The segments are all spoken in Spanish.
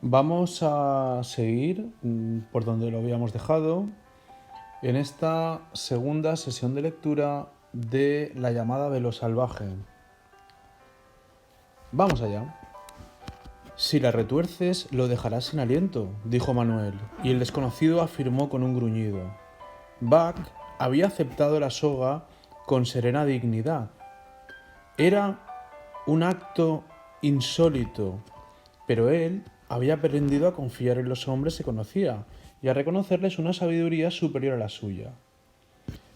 Vamos a seguir por donde lo habíamos dejado en esta segunda sesión de lectura de La llamada de lo salvaje. Vamos allá. Si la retuerces, lo dejarás sin aliento, dijo Manuel, y el desconocido afirmó con un gruñido. Buck había aceptado la soga con serena dignidad. Era un acto insólito, pero él había aprendido a confiar en los hombres que conocía y a reconocerles una sabiduría superior a la suya.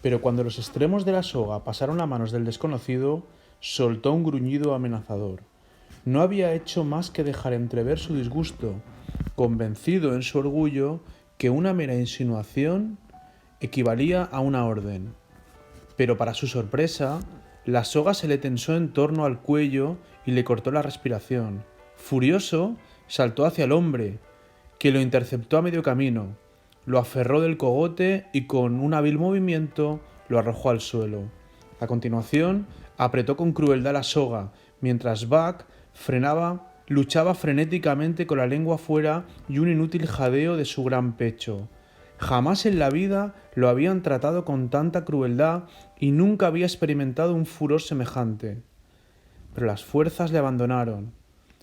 Pero cuando los extremos de la soga pasaron a manos del desconocido, soltó un gruñido amenazador. No había hecho más que dejar entrever su disgusto, convencido en su orgullo que una mera insinuación equivalía a una orden. Pero para su sorpresa, la soga se le tensó en torno al cuello y le cortó la respiración. Furioso, saltó hacia el hombre, que lo interceptó a medio camino, lo aferró del cogote y con un hábil movimiento lo arrojó al suelo. A continuación, apretó con crueldad la soga, mientras Buck luchaba frenéticamente con la lengua fuera y un inútil jadeo de su gran pecho. Jamás en la vida lo habían tratado con tanta crueldad y nunca había experimentado un furor semejante. Pero las fuerzas le abandonaron.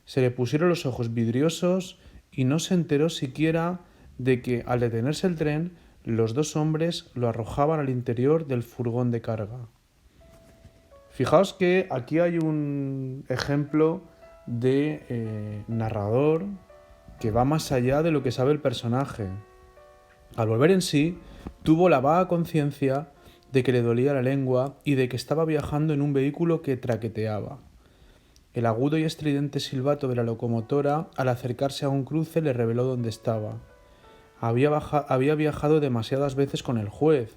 Se le pusieron los ojos vidriosos y no se enteró siquiera de que, al detenerse el tren, los dos hombres lo arrojaban al interior del furgón de carga. Fijaos que aquí hay un ejemplo de narrador que va más allá de lo que sabe el personaje. Al volver en sí, tuvo la vaga conciencia de que le dolía la lengua y de que estaba viajando en un vehículo que traqueteaba. El agudo y estridente silbato de la locomotora, al acercarse a un cruce, le reveló dónde estaba. Había viajado demasiadas veces con el juez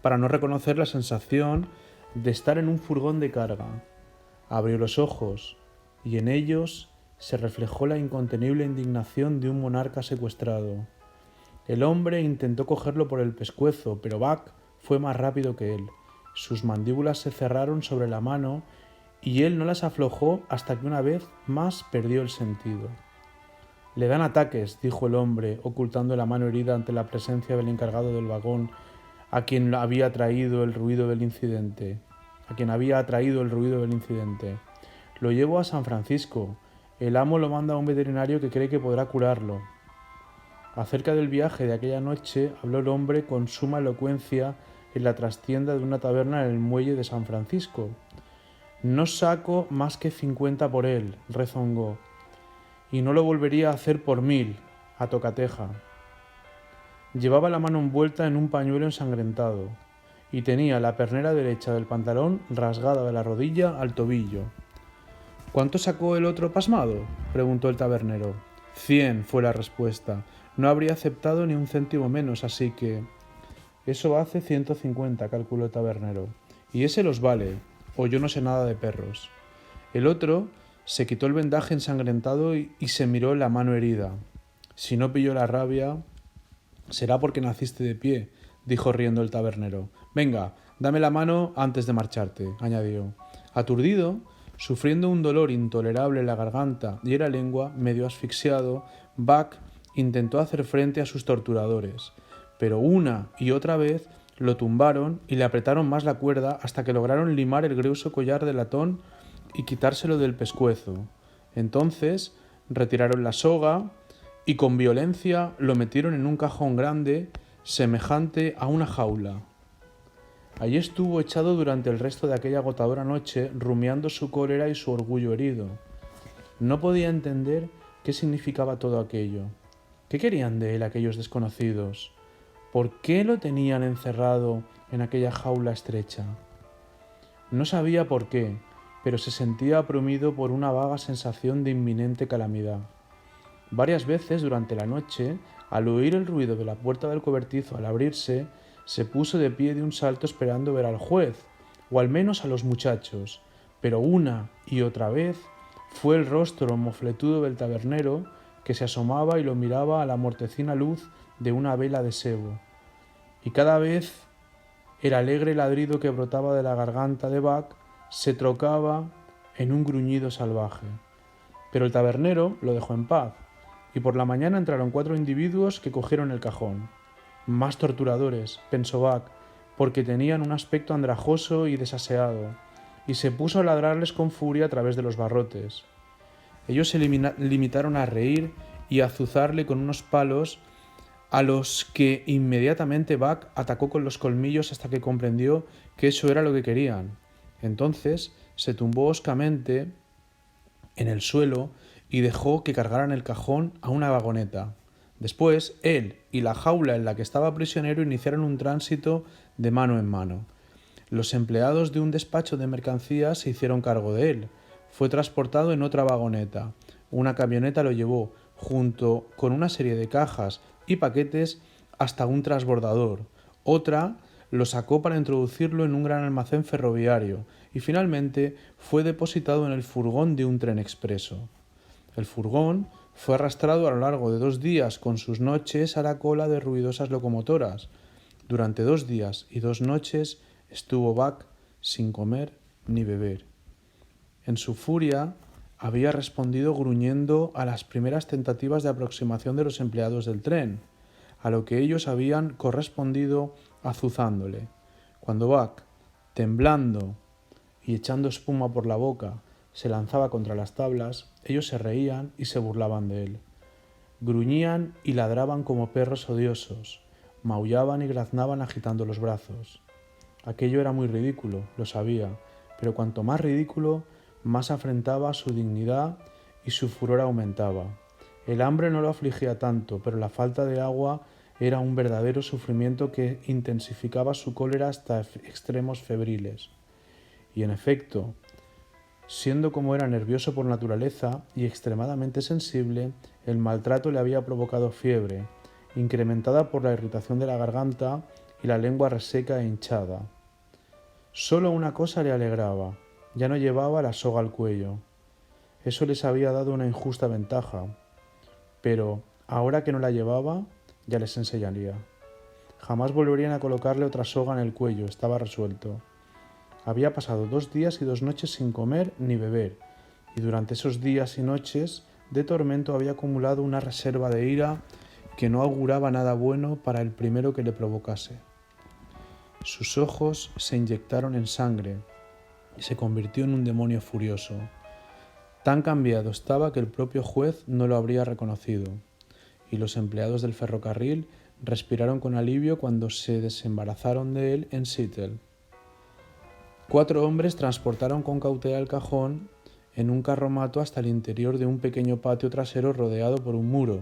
para no reconocer la sensación de estar en un furgón de carga. Abrió los ojos y en ellos se reflejó la incontenible indignación de un monarca secuestrado. El hombre intentó cogerlo por el pescuezo, pero Buck fue más rápido que él. Sus mandíbulas se cerraron sobre la mano y él no las aflojó hasta que una vez más perdió el sentido. Le dan ataques, dijo el hombre, ocultando la mano herida ante la presencia del encargado del vagón, a quien había atraído el ruido del incidente. Lo llevo a San Francisco. El amo lo manda a un veterinario que cree que podrá curarlo. Acerca del viaje de aquella noche habló el hombre con suma elocuencia en la trastienda de una taberna en el muelle de San Francisco. No saco más que 50 por él, rezongó, y no lo volvería a hacer por 1000, a tocateja. Llevaba la mano envuelta en un pañuelo ensangrentado, y tenía la pernera derecha del pantalón rasgada de la rodilla al tobillo. ¿Cuánto sacó el otro pasmado?, preguntó el tabernero. 100 fue la respuesta. No habría aceptado ni un céntimo menos, así que... Eso hace 150, calculó el tabernero. Y ese los vale, o yo no sé nada de perros. El otro se quitó el vendaje ensangrentado y se miró la mano herida. Si no pilló la rabia, será porque naciste de pie, dijo riendo el tabernero. Venga, dame la mano antes de marcharte, añadió. Aturdido, sufriendo un dolor intolerable en la garganta y en la lengua, medio asfixiado, Buck intentó hacer frente a sus torturadores, pero una y otra vez lo tumbaron y le apretaron más la cuerda hasta que lograron limar el grueso collar de latón y quitárselo del pescuezo. Entonces retiraron la soga y con violencia lo metieron en un cajón grande semejante a una jaula. Allí estuvo echado durante el resto de aquella agotadora noche, rumiando su cólera y su orgullo herido. No podía entender qué significaba todo aquello. ¿Qué querían de él aquellos desconocidos? ¿Por qué lo tenían encerrado en aquella jaula estrecha? No sabía por qué, pero se sentía oprimido por una vaga sensación de inminente calamidad. Varias veces durante la noche, al oír el ruido de la puerta del cobertizo al abrirse, se puso de pie de un salto esperando ver al juez, o al menos a los muchachos, pero una y otra vez fue el rostro mofletudo del tabernero que se asomaba y lo miraba a la mortecina luz de una vela de sebo. Y cada vez el alegre ladrido que brotaba de la garganta de Buck se trocaba en un gruñido salvaje. Pero el tabernero lo dejó en paz. y por la mañana entraron 4 individuos que cogieron el cajón. Más torturadores, pensó Buck, porque tenían un aspecto andrajoso y desaseado, y se puso a ladrarles con furia a través de los barrotes. Ellos se limitaron a reír y a azuzarle con unos palos, a los que inmediatamente Buck atacó con los colmillos hasta que comprendió que eso era lo que querían. Entonces se tumbó hoscamente en el suelo y dejó que cargaran el cajón a una vagoneta. Después, él y la jaula en la que estaba prisionero iniciaron un tránsito de mano en mano. Los empleados de un despacho de mercancías se hicieron cargo de él. Fue transportado en otra vagoneta. Una camioneta lo llevó, junto con una serie de cajas y paquetes, hasta un transbordador. Otra lo sacó para introducirlo en un gran almacén ferroviario y finalmente fue depositado en el furgón de un tren expreso. El furgón fue arrastrado a lo largo de 2 días con sus noches a la cola de ruidosas locomotoras. Durante 2 días y 2 noches estuvo Buck sin comer ni beber. En su furia había respondido gruñendo a las primeras tentativas de aproximación de los empleados del tren, a lo que ellos habían correspondido azuzándole. Cuando Buck, temblando y echando espuma por la boca, se lanzaba contra las tablas, ellos se reían y se burlaban de él. Gruñían y ladraban como perros odiosos, maullaban y graznaban agitando los brazos. Aquello era muy ridículo, lo sabía, pero cuanto más ridículo, más afrentaba su dignidad y su furor aumentaba. El hambre no lo afligía tanto, pero la falta de agua era un verdadero sufrimiento que intensificaba su cólera hasta extremos febriles. Y en efecto, siendo como era nervioso por naturaleza y extremadamente sensible, el maltrato le había provocado fiebre, incrementada por la irritación de la garganta y la lengua reseca e hinchada. Solo una cosa le alegraba: ya no llevaba la soga al cuello. Eso les había dado una injusta ventaja, pero ahora que no la llevaba, ya les enseñaría. Jamás volverían a colocarle otra soga en el cuello, estaba resuelto. Había pasado 2 días y 2 noches sin comer ni beber, y durante esos días y noches de tormento había acumulado una reserva de ira que no auguraba nada bueno para el primero que le provocase. Sus ojos se inyectaron en sangre y se convirtió en un demonio furioso. Tan cambiado estaba que el propio juez no lo habría reconocido, y los empleados del ferrocarril respiraron con alivio cuando se desembarazaron de él en Seattle. 4 hombres transportaron con cautela el cajón en un carromato hasta el interior de un pequeño patio trasero rodeado por un muro.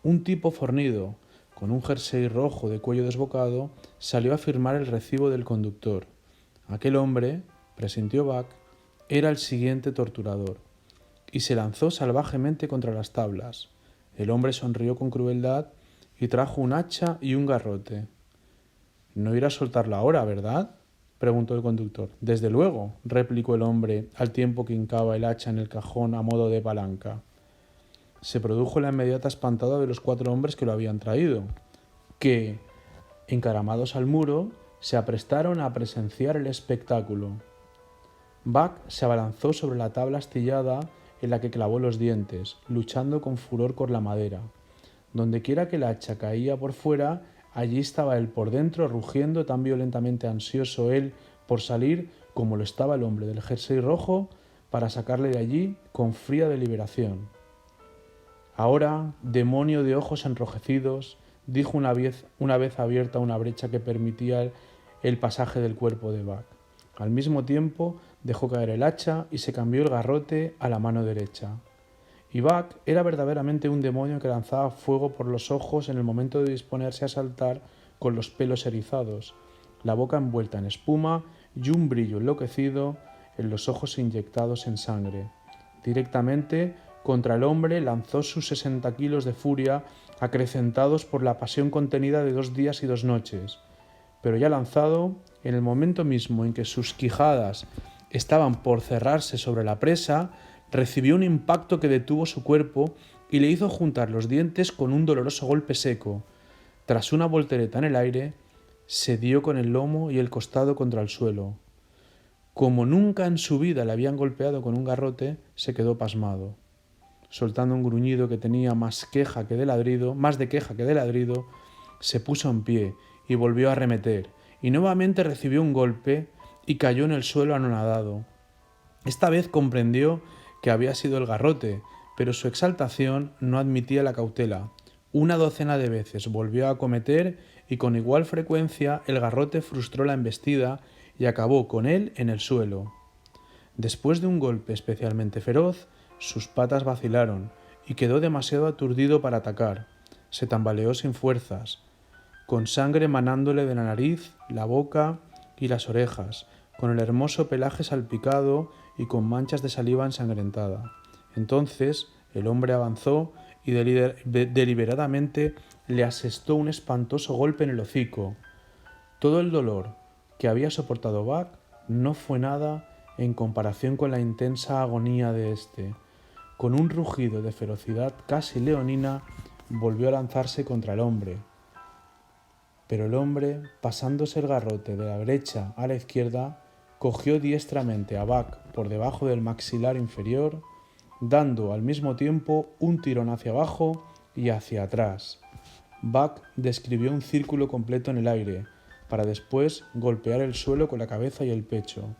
Un tipo fornido, con un jersey rojo de cuello desbocado, salió a firmar el recibo del conductor. Aquel hombre, presintió Buck, era el siguiente torturador, y se lanzó salvajemente contra las tablas. El hombre sonrió con crueldad y trajo un hacha y un garrote. «No irá a soltarla ahora, ¿verdad?», preguntó el conductor. «Desde luego», replicó el hombre, al tiempo que hincaba el hacha en el cajón a modo de palanca. Se produjo la inmediata espantada de los 4 hombres que lo habían traído, que, encaramados al muro, se aprestaron a presenciar el espectáculo. Buck se abalanzó sobre la tabla astillada en la que clavó los dientes, luchando con furor con la madera. Dondequiera que el hacha caía por fuera, allí estaba él por dentro, rugiendo, tan violentamente ansioso él por salir como lo estaba el hombre del jersey rojo para sacarle de allí con fría deliberación. «Ahora, demonio de ojos enrojecidos», dijo una vez abierta una brecha que permitía el pasaje del cuerpo de Buck. Al mismo tiempo dejó caer el hacha y se cambió el garrote a la mano derecha. Y Buck era verdaderamente un demonio que lanzaba fuego por los ojos en el momento de disponerse a saltar, con los pelos erizados, la boca envuelta en espuma y un brillo enloquecido en los ojos inyectados en sangre. Directamente contra el hombre lanzó sus 60 kilos de furia, acrecentados por la pasión contenida de 2 días y 2 noches. Pero ya lanzado, en el momento mismo en que sus quijadas estaban por cerrarse sobre la presa, recibió un impacto que detuvo su cuerpo y le hizo juntar los dientes con un doloroso golpe seco. Tras una voltereta en el aire, se dio con el lomo y el costado contra el suelo. Como nunca en su vida le habían golpeado con un garrote, se quedó pasmado. soltando un gruñido que tenía más de queja que de ladrido, se puso en pie y volvió a arremeter, y nuevamente recibió un golpe y cayó en el suelo anonadado. Esta vez comprendió que había sido el garrote, pero su exaltación no admitía la cautela. Una docena de veces volvió a acometer y con igual frecuencia el garrote frustró la embestida y acabó con él en el suelo. Después de un golpe especialmente feroz, sus patas vacilaron y quedó demasiado aturdido para atacar. Se tambaleó sin fuerzas, con sangre manándole de la nariz, la boca y las orejas, con el hermoso pelaje salpicado y con manchas de saliva ensangrentada. Entonces el hombre avanzó y deliberadamente le asestó un espantoso golpe en el hocico. Todo el dolor que había soportado Buck no fue nada en comparación con la intensa agonía de éste. Con un rugido de ferocidad casi leonina, volvió a lanzarse contra el hombre. Pero el hombre, pasándose el garrote de la derecha a la izquierda, cogió diestramente a Buck por debajo del maxilar inferior, dando al mismo tiempo un tirón hacia abajo y hacia atrás. Buck describió un círculo completo en el aire, para después golpear el suelo con la cabeza y el pecho.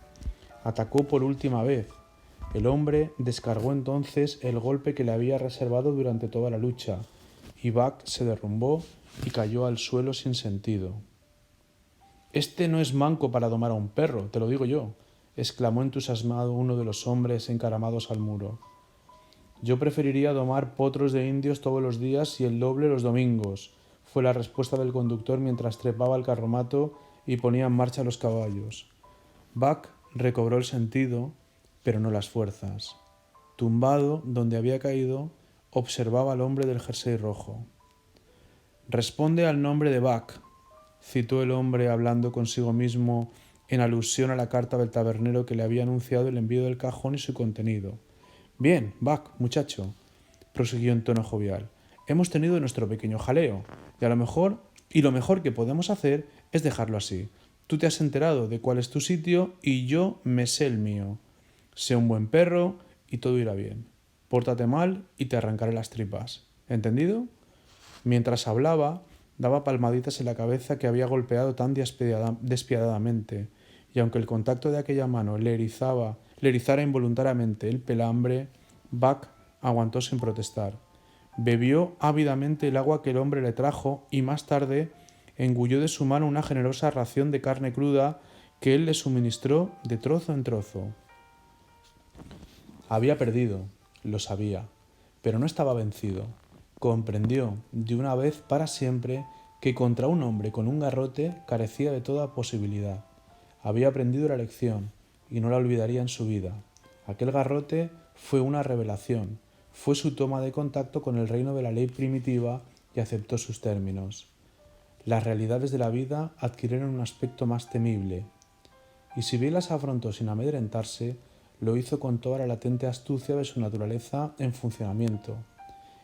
Atacó por última vez. El hombre descargó entonces el golpe que le había reservado durante toda la lucha, y Buck se derrumbó y cayó al suelo sin sentido. «Este no es manco para domar a un perro, te lo digo yo», exclamó entusiasmado uno de los hombres encaramados al muro. «Yo preferiría domar potros de indios todos los días y el doble los domingos», fue la respuesta del conductor mientras trepaba al carromato y ponía en marcha los caballos. Buck recobró el sentido, pero no las fuerzas. Tumbado donde había caído, observaba al hombre del jersey rojo. «Responde al nombre de Buck», citó el hombre hablando consigo mismo en alusión a la carta del tabernero que le había anunciado el envío del cajón y su contenido. «Bien, Buck, muchacho», prosiguió en tono jovial, «hemos tenido nuestro pequeño jaleo, y lo mejor que podemos hacer es dejarlo así. Tú te has enterado de cuál es tu sitio y yo me sé el mío. Sé un buen perro y todo irá bien. Pórtate mal y te arrancaré las tripas. ¿Entendido?». Mientras hablaba, daba palmaditas en la cabeza que había golpeado tan despiadadamente, y aunque el contacto de aquella mano le erizara involuntariamente el pelambre, Buck aguantó sin protestar. Bebió ávidamente el agua que el hombre le trajo y más tarde engulló de su mano una generosa ración de carne cruda que él le suministró de trozo en trozo. Había perdido, lo sabía, pero no estaba vencido. Comprendió de una vez para siempre que contra un hombre con un garrote carecía de toda posibilidad. Había aprendido la lección y no la olvidaría en su vida. Aquel garrote fue una revelación, fue su toma de contacto con el reino de la ley primitiva y aceptó sus términos. Las realidades de la vida adquirieron un aspecto más temible, y si bien las afrontó sin amedrentarse, lo hizo con toda la latente astucia de su naturaleza en funcionamiento.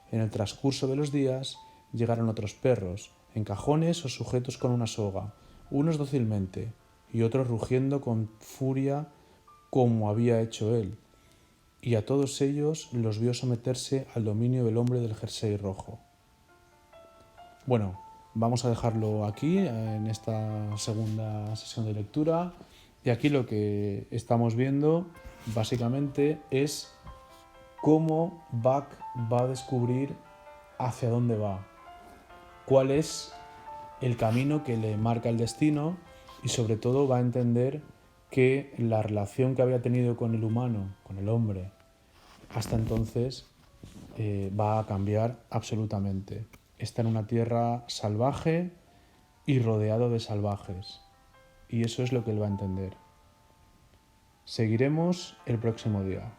En el transcurso de los días llegaron otros perros, en cajones o sujetos con una soga, unos dócilmente y otros rugiendo con furia como había hecho él, y a todos ellos los vio someterse al dominio del hombre del jersey rojo. Bueno, vamos a dejarlo aquí en esta segunda sesión de lectura, y aquí lo que estamos viendo básicamente es cómo Buck va a descubrir hacia dónde va, cuál es el camino que le marca el destino, y sobre todo va a entender que la relación que había tenido con el humano, con el hombre, hasta entonces va a cambiar absolutamente. Está en una tierra salvaje y rodeado de salvajes, y eso es lo que él va a entender. Seguiremos el próximo día.